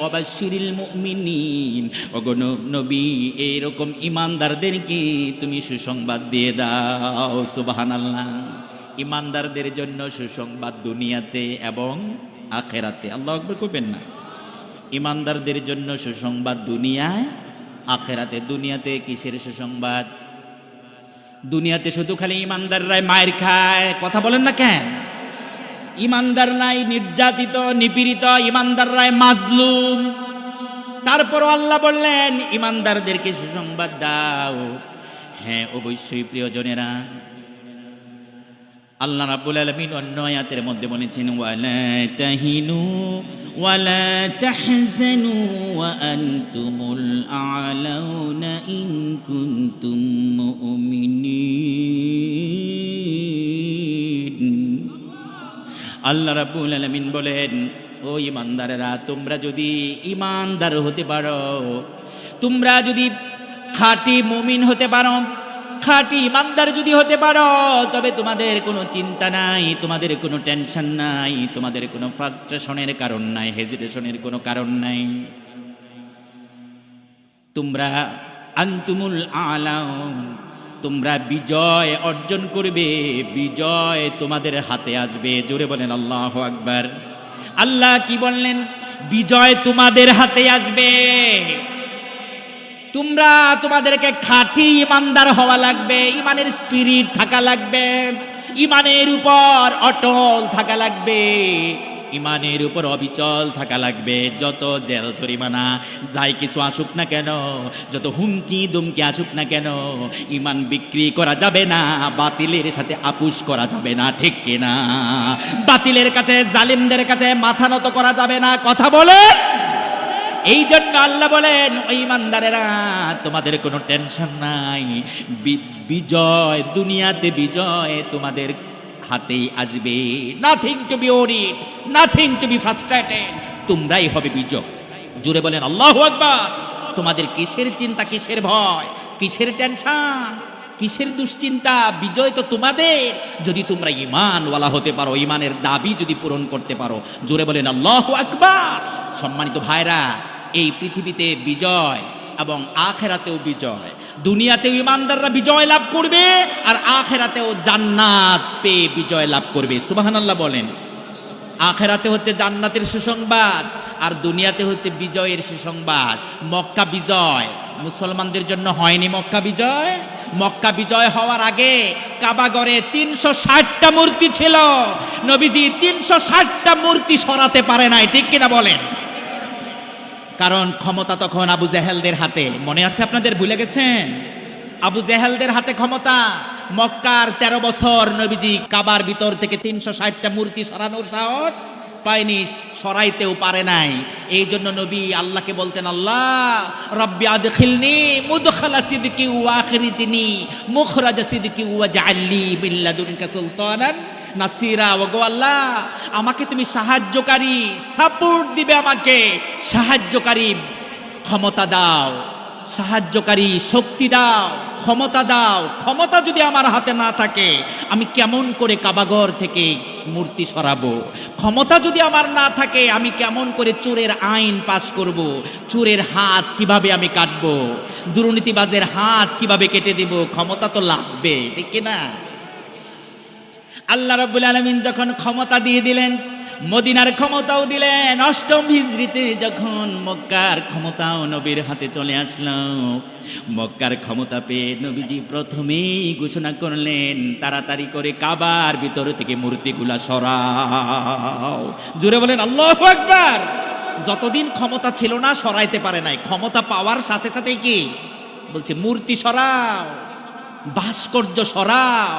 ওয়াবাশশিরিল মুমিনিন, ওগো নবী এরকম ঈমানদারদেরকে তুমি সুসংবাদ দিয়ে দাও। সুবহানাল্লাহ। ঈমানদারদের জন্য সুসংবাদ দুনিয়াতে এবং আখিরাতে। আল্লাহু আকবার কইবেন না? ঈমানদারদের জন্য সুসংবাদ দুনিয়ায় আখিরাতে। দুনিয়াতে কিসের সুসংবাদ? দুনিয়াতে শুধু খালি ঈমানদাররাই মায়ের খায়, কথা বলেন না কেন? ঈমানদাররাই নির্যাতিত নিপীড়িত, ঈমানদাররাই মাজলুম। তারপরও আল্লাহ বললেন ঈমানদারদেরকে সুসংবাদ দাও। হ্যাঁ, অবশ্যই প্রিয়জনেরা, আল্লাহ রাব্বুল আলামিন অন্য আয়াতের মধ্যে বলেছেন ওয়ালা তাহিনু ওয়ালা তাহজানু ওয়া আনতুমুল আ'লাউনা ইন কুনতুম মুমিনিন। আল্লাহ রাব্বুল আলামিন বলেন, ও ঈমানদারেরা, তোমরা যদি ঈমানদার হতে পারো, তোমরা যদি খাঁটি মুমিন হতে পারো, খাঁটি ঈমানদার যদি হতে পারো, তবে তোমাদের কোনো চিন্তা নাই, তোমাদের কোনো টেনশন নাই, তোমাদের কোনো ফ্রাস্ট্রেশনের কারণ নাই, হেজিটেশনের কোনো কারণ নাই। তোমরা আনতুমুল আ'লাউন, তোমরা বিজয় অর্জন করবে, বিজয় তোমাদের হাতে আসবে। জোরে বলেন আল্লাহু আকবার। আল্লাহ কি বললেন? বিজয় তোমাদের হাতে আসবে। তোমরা তোমাদেরকে খাঁটি ঈমানদার হওয়া লাগবে, ঈমানের স্পিরিট থাকা লাগবে, ঈমানের উপর অটল থাকা লাগবে, ঈমানের উপর অবিচল থাকা লাগবে। যত জেল জরিমানা যাই কিছু আসুক না কেন, যত হুমকি দুমকি আসুক না কেন, ঈমান বিক্রি করা যাবে না, বাতিলের সাথে আপুস করা যাবে না, ঠিক কিনা? বাতিলের কাছে, জালিমদের কাছে মাথা নত করা যাবে না, কথা বলে। এই জন্য আল্লাহ বলেন, ওই ঈমানদারেরা, তোমাদের কোনো টেনশন নাই, বিজয় দুনিয়াতে, বিজয় তোমাদের হাতেই আসবে। Nothing to be worried, nothing to be frustrated, তোমরাই হবে বিজয়। জোরে বলেন আল্লাহু আকবার। তোমাদের কিসের চিন্তা, কিসের ভয়, কিসের টেনশন, কিসের দুশ্চিন্তা? বিজয় তো তোমাদের, যদি তোমরা ঈমানওয়ালা হতে পারো, ঈমানের দাবি যদি পূরণ করতে পারো। জোরে বলেন আল্লাহু আকবার। সম্মানিত ভাইরা, এই পৃথিবীতে বিজয় এবং আখিরাতেও বিজয়। দুনিয়াতেও ঈমানদাররা বিজয় লাভ করবে, আর আখিরাতেও জান্নাত পেয়ে বিজয় লাভ করবে। সুবহানাল্লাহ বলেন। আখিরাতে হচ্ছে জান্নাতের সুসংবাদ, আর দুনিয়াতে হচ্ছে বিজয়ের সুসংবাদ। মক্কা বিজয় মুসলমানদের জন্য হয়নি। মক্কা বিজয়, মক্কা বিজয় হওয়ার আগে কাবাগরে 360টা মূর্তি ছিল। নবীজি 360টা মূর্তি সরাতে পারে নাই, ঠিক কিনা বলেন? কারণ ক্ষমতা তখন আবু জেহেলদের হাতে। মনে আছে আপনাদের? ভুলে গেছেন? আবু জেহেলদের হাতে ক্ষমতা। মক্কার 13 বছর নবীজি কাবার ভিতর থেকে 360টা মূর্তি সরানোর সাহস পায়নি, সরাইতেও পারে নাই। এই জন্য নবী আল্লাহকে বলতেন, আল্লাহ রব্বি আদখিলনি মুদখালা সিদকি ওয়া আখরিজনি মুখরাজা সিদকি ওয়াজআলনি মিন লাদুনকা সুলতানান নাসিরা। ওগো আল্লাহ, আমাকে তুমি সাহায্যকারী, সাপোর্ট দিবে, আমাকে সাহায্যকারী ক্ষমতা দাও, সাহায্যকারী শক্তি দাও, ক্ষমতা দাও। ক্ষমতা যদি আমার হাতে না থাকে, আমি কেমন করে কাবাগর থেকে মূর্তি সরাবো? ক্ষমতা যদি আমার না থাকে, আমি কেমন করে চোরের আইন পাশ করব? চোরের হাত কিভাবে আমি কাটবো? দুর্নীতিবাজের হাত কিভাবে কেটে দেব? ক্ষমতা তো লাগবে, ঠিক না? আল্লাহ রাব্বুল আলামিন যখন ক্ষমতা দিয়ে দিলেন, মদিনার ক্ষমতাও দিলেন। 8ম হিজরিতে যখন মক্কার ক্ষমতাও নবীর হাতে চলে আসলো, মক্কার ক্ষমতা পেয়ে নবীজি প্রথমেই ঘোষণা করলেন, তাড়াতাড়ি করে কাবার ভিতর থেকে মূর্তিগুলা সরাও। জোরে বলেন আল্লাহু আকবার। যতদিন ক্ষমতা ছিল না, সরাইতে পারে নাই। ক্ষমতা পাওয়ার সাথে সাথে কি বলছে? মূর্তি সরাও, ভাস্কর্য সরাও।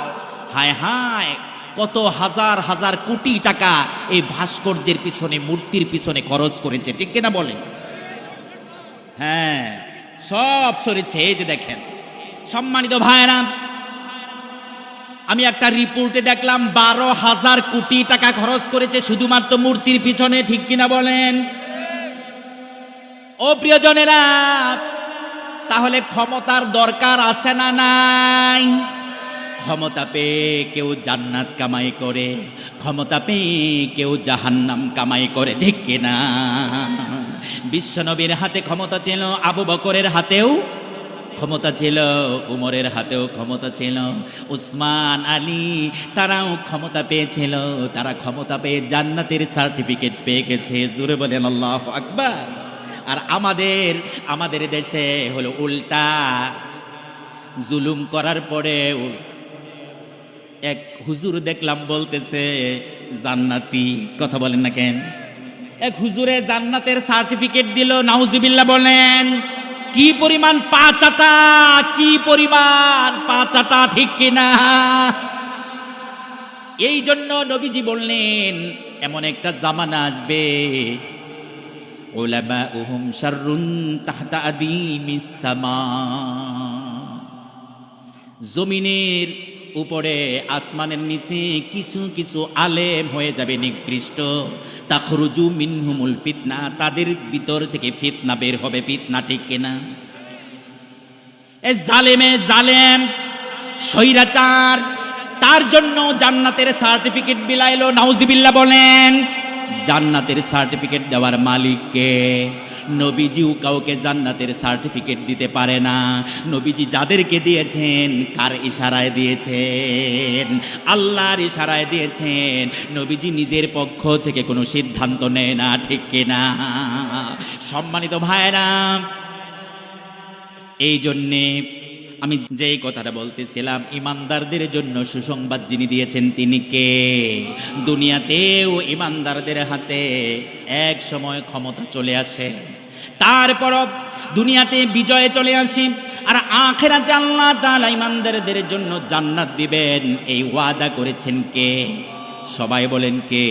হায় হায়, কত হাজার হাজার কোটি টাকা এই ভাস্কর্যের পিছনে, মূর্তির পিছনে খরচ করেছে, ঠিক কিনা বলেন? হ্যাঁ, সব সরেছে। এই যে দেখেন সম্মানিত ভাইরা, আমি একটা রিপোর্টে দেখলাম 12,000 কোটি টাকা খরচ করেছে শুধুমাত্র মূর্তির পিছনে, ঠিক কিনা বলেন? ও প্রিয়জনেরা, তাহলে ক্ষমতার দরকার আছে না নাই? ক্ষমতা পেয়ে কেউ জান্নাত কামাই করে, ক্ষমতা পেয়ে কেউ জাহান্নাম কামাই করে, ঠিক কিনা? বিশ্বনবীর হাতে ক্ষমতা ছিল, আবু বকরের হাতেও ক্ষমতা ছিল, উমরের হাতেও ক্ষমতা ছিল, উসমান আলী তারাও ক্ষমতা পেয়েছিল। তারা ক্ষমতা পেয়ে জান্নাতের সার্টিফিকেট পেয়ে গেছে। জোরে বলেন আল্লাহু আকবার। আর আমাদের দেশে হলো উল্টা, জুলুম করার পরেও এক হুজুর দেখলাম বলতেছে জান্নাতি। কথা বলেন না কেন? এক হুজুরে জান্নাতের সার্টিফিকেট দিল, নাউজুবিল্লাহ বলেন। কি পরিমাণ পাচাটা, কি পরিমাণ পাচাটা, ঠিক কিনা? এই জন্য নবীজি বললেন এমন একটা জামানা আসবে, উলামাউহুম শাররুন তাহতা আদিমিস সামা, জমিনের উপরে আসমানের নিচে কিছু কিছু আলেম হয়ে যাবে নিকৃষ্ট, তাখরুজু মিনহুমুল ফিতনা, তাদের ভিতর থেকে ফিতনা বের হবে। ফিতনা, ঠিক কিনা? এ জালেম স্বৈরাচার, তার জন্য জান্নাতের সার্টিফিকেট বিলাইলো। নাউজুবিল্লাহ বলেন। জান্নাতের সার্টিফিকেট দেওয়ার মালিককে? নবীজিও কাউকে জান্নাতের সার্টিফিকেট দিতে পারে না। নবীজি যাদেরকে দিয়েছেন কার ইশারায় দিয়েছেন? আল্লাহর ইশারায় দিয়েছেন। নবীজি নিজের পক্ষ থেকে কোনো সিদ্ধান্ত নেয় না, ঠিক কিনা? সম্মানিত ভাইরা, এই জন্যে আমি যেই কথাটা বলতেছিলাম, ইমানদারদের জন্য সুসংবাদ যিনি দিয়েছেন তিনি কে? দুনিয়াতেও ইমানদারদের হাতে এক সময় ক্ষমতা চলে আসে, তারপরও দুনিয়াতে বিজয়ে চলে আসি, আর আখিরাতে আল্লাহ তাআলা ইমানদারদের জন্য জান্নাত দিবেন, এই ওয়াদা করেছেন কে? সবাই বলেন কে?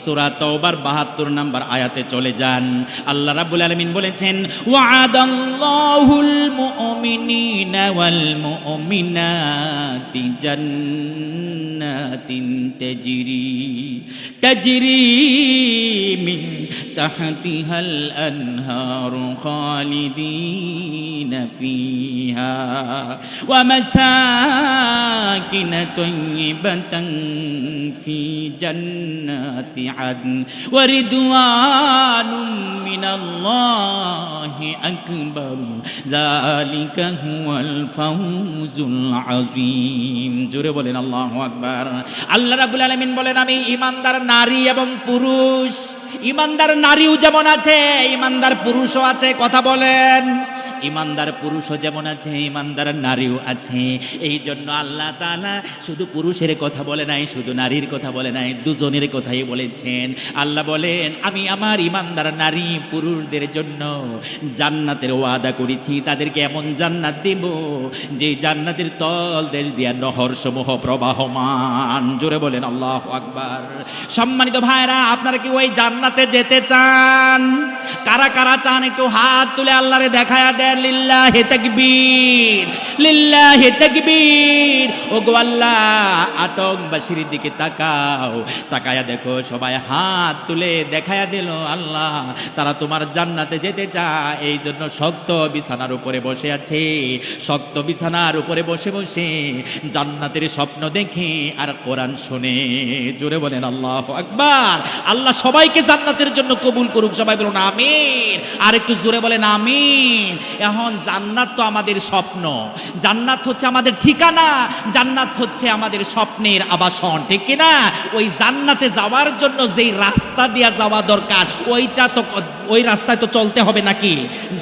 সূরা তাওবার ৭২ নম্বর আয়াতে চলে যান। আল্লাহ রাব্বুল আলামিন বলেছেন, ওয়া'আদাল্লাহুল মুমিনিনা ওয়াল মুমিনাতি জান্নাতিন তাজরি মিন তাহতিহাল আনহারু খালিদিনা ফিহা ওয়া মাসাকিন তাইয়্যিবাতান ফি জান্নাতি আদন ওয়া রিদওয়ানুম মিনাল্লাহি আকবার যালিকা হুয়াল ফাউজুল আযীম। জোরে বলেন আল্লাহু আকবার। আল্লাহ রাব্বুল আলামিন বলেন, আমি ঈমানদার নারী এবং পুরুষ, ঈমানদার নারীও যেমন আছে ঈমানদার পুরুষও আছে। কথা বলেন। ইমানদার পুরুষও যেমন আছে, ইমানদার নারীও আছে। এই জন্য আল্লাহ তাআলা শুধু পুরুষের কথা বলে নাই, শুধু নারীর কথা বলে নাই, দুজনের কথাই বলেছেন। আল্লাহ বলেন, আমি আমার ইমানদার নারী পুরুষদের জন্য জান্নাতের ওয়াদা করেছি। তাদেরকে এমন জান্নাত দেব যে জান্নাতের তল দেশ দিয়া নহর সমূহ প্রবাহমান। জোরে বলেন আল্লাহু আকবার। সম্মানিত ভাইরা, আপনারা কি ওই জান্নাতে যেতে চান? কারা কারা চান একটু হাত তুলে আল্লাহরে দেখায়া দেন। লিল্লাহি তাকবীর, লিল্লাহি তাকবীর। ওগো আল্লাহ, আটকবাসীর দিকে তাকাও, তাকায়া দেখো সবাই হাত তুলে দেখায়া দিল আল্লাহ তারা তোমার জান্নাতে যেতে চায়। এই জন্য শক্ত বিছানার উপরে বসে আছে, শক্ত বিছানার উপরে বসে বসে জান্নাতের স্বপ্ন দেখে আর কোরআন শুনে। জোরে বলেন আল্লাহু আকবার। আল্লাহ সবাইকে জান্নাতের জন্য কবুল করুক। সবাই বলুন আমিন। আর একটু জোরে বলেন আমিন। এখন জান্নাত তো আমাদের স্বপ্ন, জান্নাত হচ্ছে আমাদের ঠিকানা, জান্নাত হচ্ছে আমাদের স্বপ্নের আবাসন, ঠিক কিনা? ওই জান্নাতে যাওয়ার জন্য যেই রাস্তা দিয়া যাওয়া দরকার ওই রাস্তায় তো চলতে হবে নাকি?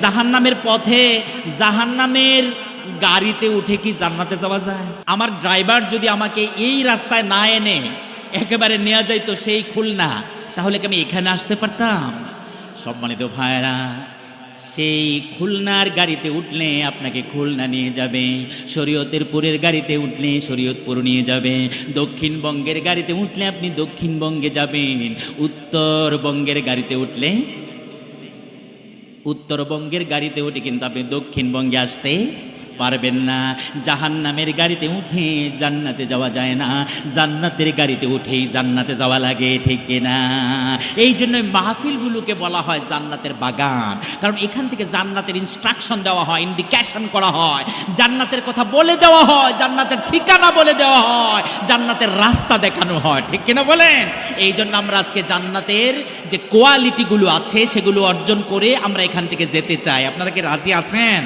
জাহান্নামের পথে, জাহান্নামের গাড়িতে উঠে কি জান্নাতে যাওয়া যায়? আমার ড্রাইভার যদি আমাকে এই রাস্তায় না এনে একেবারে নেওয়া যাইতো সেই খুলনা, তাহলে কি আমি এখানে আসতে পারতাম? সম্মানিত ভাইরা, সেই খুলনার গাড়িতে উঠলে আপনাকে খুলনা নিয়ে যাবে, শরীয়তের পুরের গাড়িতে উঠলে শরীয়তপুর নিয়ে যাবে, দক্ষিণবঙ্গের গাড়িতে উঠলে আপনি দক্ষিণবঙ্গে যাবেন, উত্তরবঙ্গের গাড়িতে উঠলে উত্তরবঙ্গের গাড়িতে উঠে কিন্তু আপনি দক্ষিণবঙ্গে আসতে পারবেন না। জাহান্নামের গাড়িতে উঠে জান্নাতে যাওয়া যায় না, জান্নাতের গাড়িতে উঠেই জান্নাতে যাওয়া লাগে, ঠিক কিনা? এই জন্য মাহফিলগুলোকে বলা হয় জান্নাতের বাগান, কারণ এখান থেকে জান্নাতের ইনস্ট্রাকশন দেওয়া হয়, ইন্ডিকেশন করা হয়, জান্নাতের কথা বলে দেওয়া হয়, জান্নাতের ঠিকানা বলে দেওয়া হয়, জান্নাতের রাস্তা দেখানো হয়, ঠিক কিনা বলেন? এই জন্য আমরা আজকে জান্নাতের যে কোয়ালিটিগুলো আছে সেগুলো অর্জন করে আমরা এখান থেকে যেতে চাই। আপনারা কি রাজি আছেন?